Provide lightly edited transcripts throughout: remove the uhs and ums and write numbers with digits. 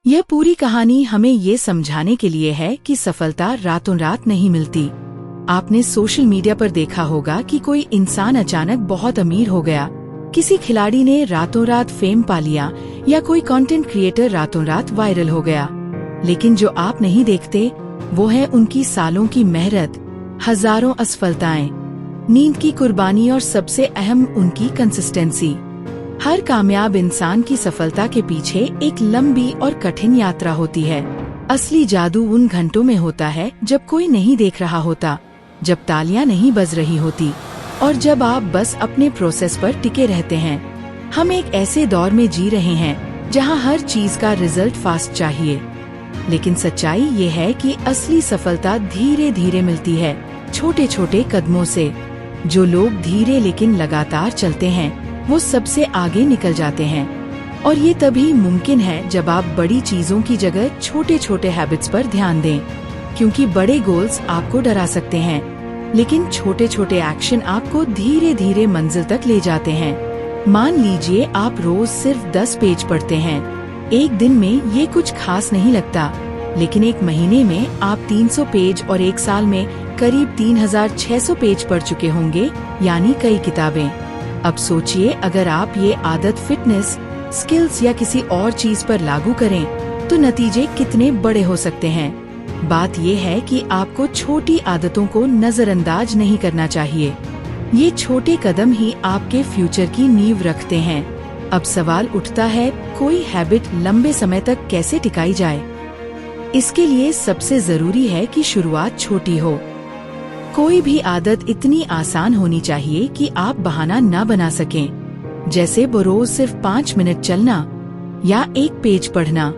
यह पूरी कहानी हमें ये समझाने के लिए है कि सफलता रातों रात नहीं मिलती। आपने सोशल मीडिया पर देखा होगा कि कोई इंसान अचानक बहुत अमीर हो गया, किसी खिलाड़ी ने रातों रात फेम पा लिया या कोई कंटेंट क्रिएटर रातों रात वायरल हो गया। लेकिन जो आप नहीं देखते वो है उनकी सालों की मेहनत, हजारों असफलताएं, नींद की कुर्बानी और सबसे अहम उनकी कंसिस्टेंसी। हर कामयाब इंसान की सफलता के पीछे एक लंबी और कठिन यात्रा होती है। असली जादू उन घंटों में होता है जब कोई नहीं देख रहा होता, जब तालियां नहीं बज रही होती और जब आप बस अपने प्रोसेस पर टिके रहते हैं। हम एक ऐसे दौर में जी रहे हैं जहां हर चीज का रिजल्ट फास्ट चाहिए, लेकिन सच्चाई ये है कि असली सफलता धीरे धीरे मिलती है, छोटे छोटे कदमों से। जो लोग धीरे लेकिन लगातार चलते हैं वो सबसे आगे निकल जाते हैं। और ये तभी मुमकिन है जब आप बड़ी चीजों की जगह छोटे छोटे हैबिट्स पर ध्यान दें, क्योंकि बड़े गोल्स आपको डरा सकते हैं, लेकिन छोटे छोटे एक्शन आपको धीरे धीरे मंजिल तक ले जाते हैं। मान लीजिए आप रोज सिर्फ 10 पेज पढ़ते हैं। एक दिन में ये कुछ खास नहीं लगता, लेकिन एक महीने में आप 300 पेज और एक साल में करीब 3600 पेज पढ़ चुके होंगे, यानी कई किताबें। अब सोचिए, अगर आप ये आदत फिटनेस, स्किल्स या किसी और चीज पर लागू करें तो नतीजे कितने बड़े हो सकते हैं। बात ये है कि आपको छोटी आदतों को नजरअंदाज नहीं करना चाहिए। ये छोटे कदम ही आपके फ्यूचर की नींव रखते हैं। अब सवाल उठता है, कोई हैबिट लंबे समय तक कैसे टिकाई जाए? इसके लिए सबसे जरूरी है कि शुरुआत छोटी हो। कोई भी आदत इतनी आसान होनी चाहिए कि आप बहाना न बना सकें, जैसे रोज सिर्फ 5 मिनट चलना या एक पेज पढ़ना।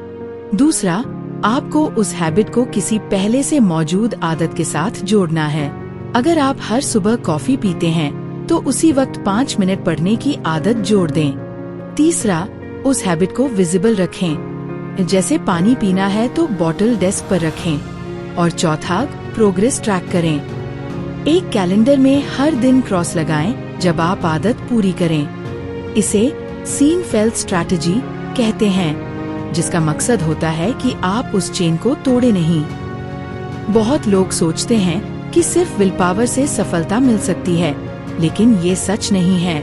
दूसरा, आपको उस हैबिट को किसी पहले से मौजूद आदत के साथ जोड़ना है। अगर आप हर सुबह कॉफी पीते हैं तो उसी वक्त 5 मिनट पढ़ने की आदत जोड़ दें। तीसरा, उस हैबिट को विजिबल रखें, जैसे पानी पीना है तो बॉटल डेस्क पर रखें। और चौथा, प्रोग्रेस ट्रैक करें। एक कैलेंडर में हर दिन क्रॉस लगाएं जब आप आदत पूरी करें। इसे सीनफेल्ड स्ट्रैटेजी कहते हैं, जिसका मकसद होता है कि आप उस चेन को तोड़े नहीं। बहुत लोग सोचते हैं कि सिर्फ विल पावर से सफलता मिल सकती है, लेकिन ये सच नहीं है।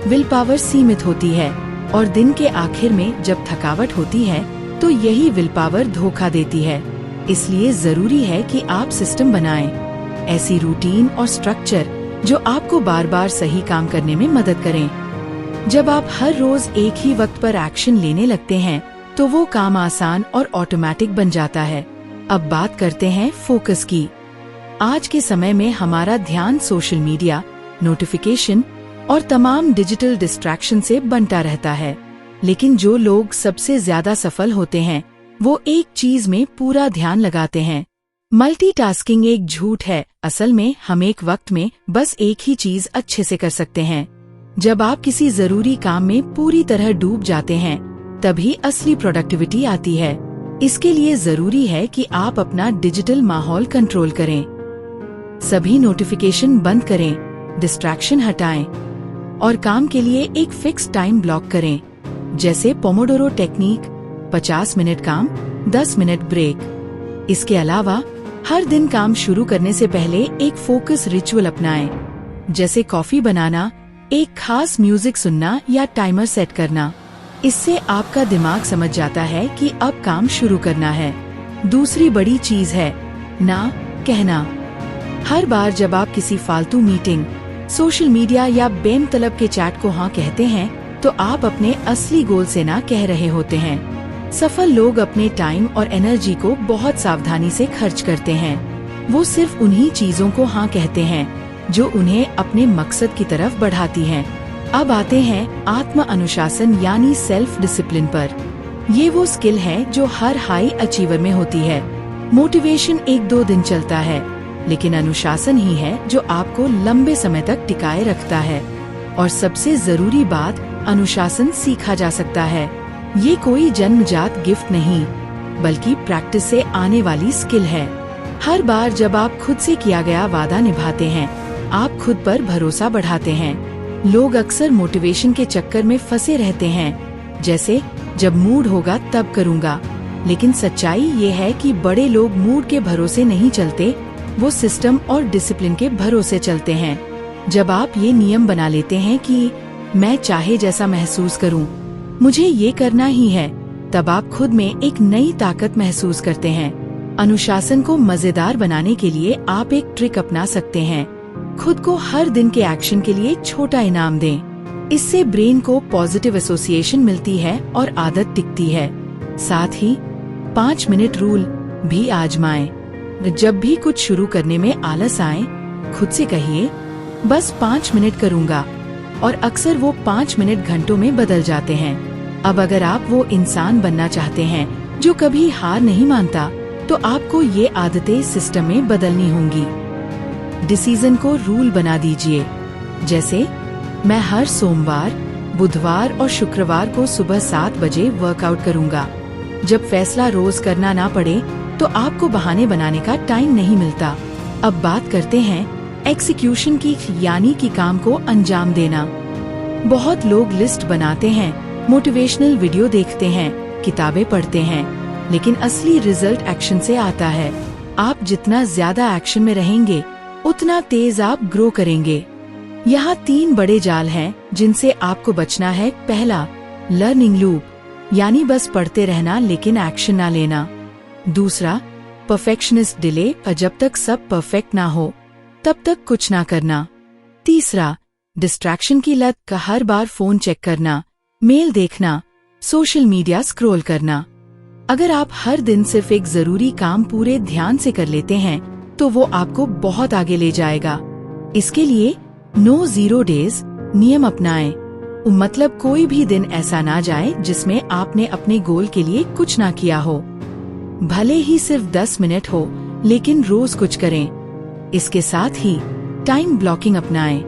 विल पावर सीमित होती है और दिन के आखिर में जब थकावट होती है तो यही विल पावर धोखा देती है। इसलिए जरूरी है कि आप सिस्टम बनाएं, ऐसी रूटीन और स्ट्रक्चर जो आपको बार बार सही काम करने में मदद करें। जब आप हर रोज एक ही वक्त पर एक्शन लेने लगते हैं तो वो काम आसान और ऑटोमेटिक बन जाता है। अब बात करते हैं फोकस की। आज के समय में हमारा ध्यान सोशल मीडिया, नोटिफिकेशन और तमाम डिजिटल डिस्ट्रैक्शन से बंटा रहता है, लेकिन जो लोग सबसे ज्यादा सफल होते हैं वो एक चीज में पूरा ध्यान लगाते हैं। मल्टीटास्किंग एक झूठ है। असल में हम एक वक्त में बस एक ही चीज अच्छे से कर सकते हैं। जब आप किसी जरूरी काम में पूरी तरह डूब जाते हैं तभी असली प्रोडक्टिविटी आती है। इसके लिए जरूरी है कि आप अपना डिजिटल माहौल कंट्रोल करें, सभी नोटिफिकेशन बंद करें, डिस्ट्रैक्शन हटाएं और काम के लिए एक फिक्स टाइम ब्लॉक करें, जैसे पोमोडोरो टेक्निक, 50 मिनट काम, 10 मिनट ब्रेक। इसके अलावा हर दिन काम शुरू करने से पहले एक फोकस रिचुअल अपनाएं, जैसे कॉफी बनाना, एक खास म्यूजिक सुनना या टाइमर सेट करना। इससे आपका दिमाग समझ जाता है कि अब काम शुरू करना है। दूसरी बड़ी चीज है ना कहना। हर बार जब आप किसी फालतू मीटिंग, सोशल मीडिया या बेमतलब के चैट को हाँ कहते हैं तो आप अपने असली गोल से ना कह रहे होते हैं। सफल लोग अपने टाइम और एनर्जी को बहुत सावधानी से खर्च करते हैं। वो सिर्फ उन्हीं चीजों को हाँ कहते हैं जो उन्हें अपने मकसद की तरफ बढ़ाती हैं। अब आते हैं आत्म अनुशासन यानी सेल्फ डिसिप्लिन पर। ये वो स्किल है जो हर हाई अचीवर में होती है। मोटिवेशन 1-2 दिन चलता है, लेकिन अनुशासन ही है जो आपको लंबे समय तक टिकाए रखता है। और सबसे जरूरी बात, अनुशासन सीखा जा सकता है। ये कोई जन्मजात गिफ्ट नहीं, बल्कि प्रैक्टिस से आने वाली स्किल है। हर बार जब आप खुद से किया गया वादा निभाते हैं, आप खुद पर भरोसा बढ़ाते हैं। लोग अक्सर मोटिवेशन के चक्कर में फंसे रहते हैं, जैसे जब मूड होगा तब करूँगा, लेकिन सच्चाई ये है कि बड़े लोग मूड के भरोसे नहीं चलते, वो सिस्टम और डिसिप्लिन के भरोसे चलते हैं। जब आप ये नियम बना लेते हैं कि मैं चाहे जैसा महसूस करूं, मुझे ये करना ही है, तब आप खुद में एक नई ताकत महसूस करते हैं। अनुशासन को मजेदार बनाने के लिए आप एक ट्रिक अपना सकते हैं। खुद को हर दिन के एक्शन के लिए छोटा इनाम दें। इससे ब्रेन को पॉजिटिव एसोसिएशन मिलती है और आदत टिकती है। साथ ही 5 मिनट रूल भी आजमाएं। जब भी कुछ शुरू करने में आलस आए, खुद से कहिए बस 5 मिनट करूँगा, और अक्सर वो 5 मिनट घंटों में बदल जाते हैं। अब अगर आप वो इंसान बनना चाहते हैं जो कभी हार नहीं मानता, तो आपको ये आदतें सिस्टम में बदलनी होंगी। डिसीजन को रूल बना दीजिए। जैसे मैं हर सोमवार, बुधवार और शुक्रवार को सुबह 7 बजे वर्कआउट करूंगा। जब फैसला रोज करना ना पड़े, तो आपको बहाने बनाने का टाइम नहीं मिलता। अब बात करते हैं एग्जीक्यूशन की, यानी कि काम को अंजाम देना। बहुत लोग लिस्ट बनाते हैं, मोटिवेशनल वीडियो देखते हैं, किताबें पढ़ते हैं, लेकिन असली रिजल्ट एक्शन से आता है। आप जितना ज्यादा एक्शन में रहेंगे, उतना तेज आप ग्रो करेंगे। यहाँ 3 बड़े जाल हैं जिनसे आपको बचना है। पहला, लर्निंग लूप, यानी बस पढ़ते रहना लेकिन एक्शन ना लेना। दूसरा, परफेक्शनिस्ट डिले, जब तक सब परफेक्ट ना हो तब तक कुछ ना करना। तीसरा, डिस्ट्रैक्शन की लत, का हर बार फोन चेक करना, मेल देखना, सोशल मीडिया स्क्रॉल करना। अगर आप हर दिन सिर्फ एक जरूरी काम पूरे ध्यान से कर लेते हैं, तो वो आपको बहुत आगे ले जाएगा। इसके लिए नो जीरो डेज नियम अपनाएं। मतलब कोई भी दिन ऐसा ना जाए जिसमें आपने अपने गोल के लिए कुछ ना किया हो। भले ही सिर्फ 10 मिनट हो, लेकिन रोज कुछ करें। इसके साथ ही टाइम ब्लॉकिंग अपनाएं।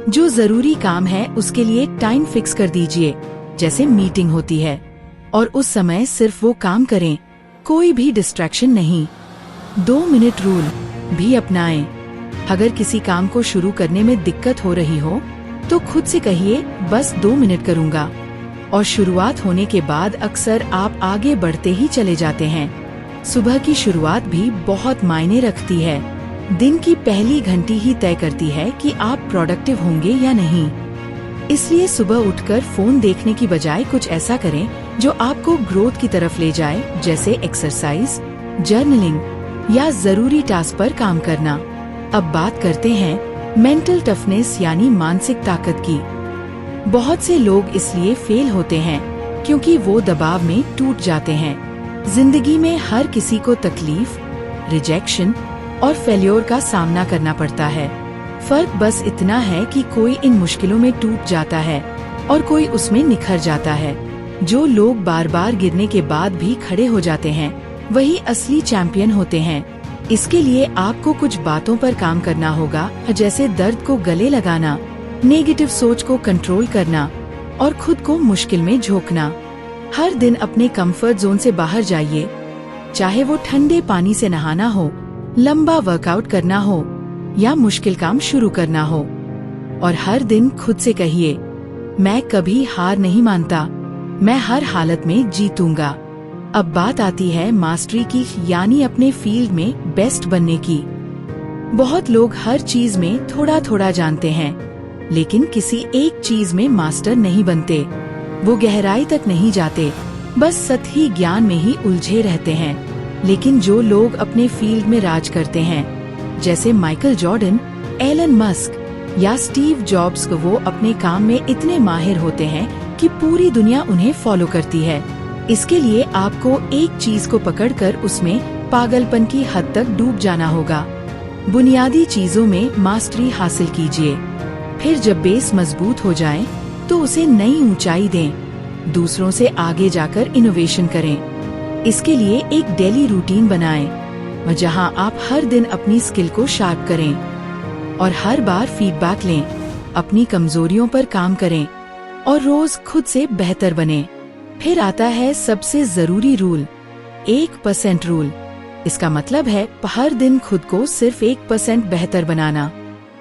जो जरूरी काम है उसके लिए टाइम फिक्स कर दीजिए, जैसे मीटिंग होती है, और उस समय सिर्फ वो काम करें, कोई भी डिस्ट्रैक्शन नहीं। 2 मिनट रूल भी अपनाएं। अगर किसी काम को शुरू करने में दिक्कत हो रही हो, तो खुद से कहिए बस 2 मिनट करूँगा, और शुरुआत होने के बाद अक्सर आप आगे बढ़ते ही चले जाते हैं। सुबह की शुरुआत भी बहुत मायने रखती है। दिन की पहली घंटी ही तय करती है कि आप प्रोडक्टिव होंगे या नहीं। इसलिए सुबह उठकर फोन देखने की बजाय कुछ ऐसा करें जो आपको ग्रोथ की तरफ ले जाए, जैसे एक्सरसाइज, जर्नलिंग या जरूरी टास्क पर काम करना। अब बात करते हैं मेंटल टफनेस, यानी मानसिक ताकत की। बहुत से लोग इसलिए फेल होते हैं क्योंकि वो दबाव में टूट जाते हैं। जिंदगी में हर किसी को तकलीफ, रिजेक्शन और फेल्योर का सामना करना पड़ता है। फर्क बस इतना है कि कोई इन मुश्किलों में टूट जाता है और कोई उसमें निखर जाता है। जो लोग बार बार गिरने के बाद भी खड़े हो जाते हैं, वही असली चैंपियन होते हैं। इसके लिए आपको कुछ बातों पर काम करना होगा, जैसे दर्द को गले लगाना, नेगेटिव सोच को कंट्रोल करना और खुद को मुश्किल में झोंकना। हर दिन अपने कंफर्ट जोन से बाहर जाइए, चाहे वो ठंडे पानी से नहाना हो, लंबा वर्कआउट करना हो या मुश्किल काम शुरू करना हो। और हर दिन खुद से कहिए, मैं कभी हार नहीं मानता, मैं हर हालत में जीतूंगा। अब बात आती है मास्टरी की, यानी अपने फील्ड में बेस्ट बनने की। बहुत लोग हर चीज में थोड़ा थोड़ा जानते हैं, लेकिन किसी एक चीज में मास्टर नहीं बनते। वो गहराई तक नहीं जाते, बस सतही ज्ञान में ही उलझे रहते हैं। लेकिन जो लोग अपने फील्ड में राज करते हैं, जैसे माइकल जॉर्डन, एलन मस्क या स्टीव जॉब्स, को वो अपने काम में इतने माहिर होते हैं कि पूरी दुनिया उन्हें फॉलो करती है। इसके लिए आपको एक चीज को पकड़कर उसमें पागलपन की हद तक डूब जाना होगा। बुनियादी चीजों में मास्टरी हासिल कीजिए, फिर जब बेस मजबूत हो जाए तो उसे नई ऊंचाई दें। दूसरों से आगे जाकर इनोवेशन करें। इसके लिए एक डेली रूटीन बनाएं, जहां आप हर दिन अपनी स्किल को शार्प करें और हर बार फीडबैक लें। अपनी कमजोरियों पर काम करें और रोज खुद से बेहतर बनें। फिर आता है सबसे जरूरी रूल, 1% रूल। इसका मतलब है हर दिन खुद को सिर्फ 1% बेहतर बनाना।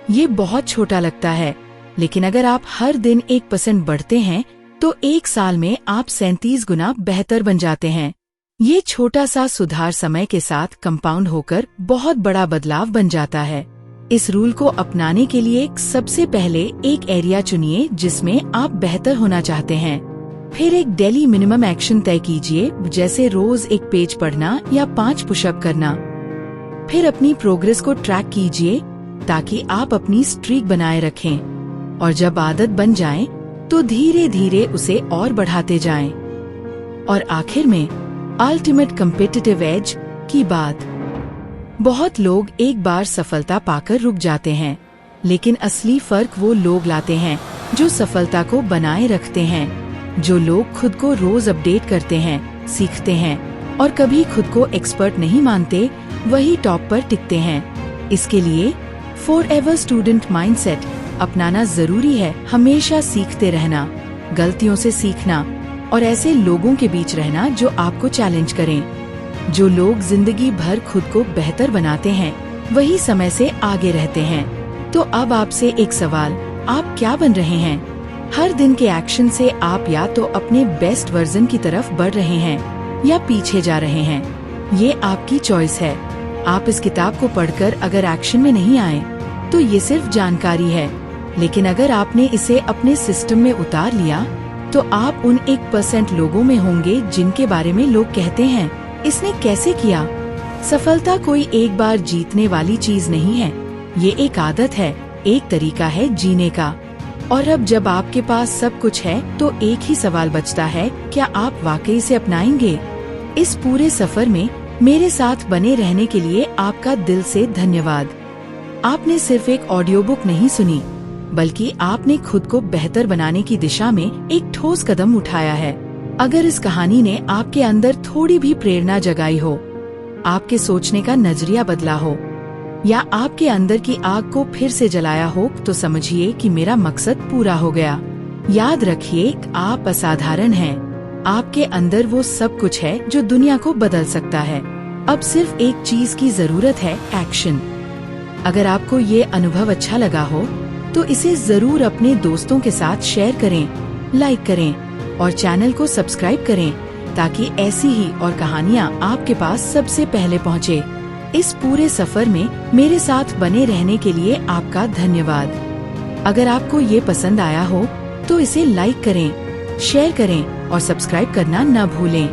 ये बहुत छोटा लगता है, लेकिन अगर आप हर दिन 1% बढ़ते हैं, तो 1 साल में आप 37 गुना बेहतर बन जाते हैं। ये छोटा सा सुधार समय के साथ कंपाउंड होकर बहुत बड़ा बदलाव बन जाता है। इस रूल को अपनाने के लिए सबसे पहले एक एरिया चुनिए जिसमें आप बेहतर होना चाहते हैं। फिर एक डेली मिनिमम एक्शन तय कीजिए, जैसे रोज एक पेज पढ़ना या 5 पुशअप करना। फिर अपनी प्रोग्रेस को ट्रैक कीजिए ताकि आप अपनी स्ट्रीक बनाए रखें, और जब आदत बन जाए तो धीरे धीरे उसे और बढ़ाते जाएं। और आखिर में अल्टीमेट कम्पिटिटिव एज की बात। बहुत लोग एक बार सफलता पाकर रुक जाते हैं, लेकिन असली फर्क वो लोग लाते हैं जो सफलता को बनाए रखते हैं। जो लोग खुद को रोज अपडेट करते हैं, सीखते हैं और कभी खुद को एक्सपर्ट नहीं मानते, वही टॉप पर टिकते हैं। इसके लिए फॉरएवर स्टूडेंट माइंडसेट अपनाना जरूरी है। हमेशा सीखते रहना, गलतियों से सीखना और ऐसे लोगों के बीच रहना जो आपको चैलेंज करें। जो लोग जिंदगी भर खुद को बेहतर बनाते हैं, वही समय से आगे रहते हैं। तो अब आपसे एक सवाल, आप क्या बन रहे हैं? हर दिन के एक्शन से आप या तो अपने बेस्ट वर्जन की तरफ बढ़ रहे हैं या पीछे जा रहे हैं। ये आपकी चॉइस है। आप इस किताब को पढ़कर अगर एक्शन में नहीं आए तो ये सिर्फ जानकारी है, लेकिन अगर आपने इसे अपने सिस्टम में उतार लिया तो आप उन 1% लोगों में होंगे जिनके बारे में लोग कहते हैं, इसने कैसे किया? सफलता कोई एक बार जीतने वाली चीज नहीं है, ये एक आदत है, एक तरीका है जीने का। और अब जब आपके पास सब कुछ है तो एक ही सवाल बचता है, क्या आप वाकई से अपनाएंगे? इस पूरे सफर में मेरे साथ बने रहने के लिए आपका दिल से धन्यवाद। आपने सिर्फ एक ऑडियो बुक नहीं सुनी, बल्कि आपने खुद को बेहतर बनाने की दिशा में एक ठोस कदम उठाया है। अगर इस कहानी ने आपके अंदर थोड़ी भी प्रेरणा जगाई हो, आपके सोचने का नजरिया बदला हो, या आपके अंदर की आग को फिर से जलाया हो, तो समझिए कि मेरा मकसद पूरा हो गया। याद रखिए, आप असाधारण हैं। आपके अंदर वो सब कुछ है जो दुनिया को बदल सकता है। अब सिर्फ एक चीज की जरूरत है, एक्शन। अगर आपको ये अनुभव अच्छा लगा हो तो इसे जरूर अपने दोस्तों के साथ शेयर करें, लाइक करें और चैनल को सब्सक्राइब करें, ताकि ऐसी ही और कहानियाँ आपके पास सबसे पहले पहुँचे। इस पूरे सफर में मेरे साथ बने रहने के लिए आपका धन्यवाद। अगर आपको ये पसंद आया हो तो इसे लाइक करें, शेयर करें और सब्सक्राइब करना न भूलें।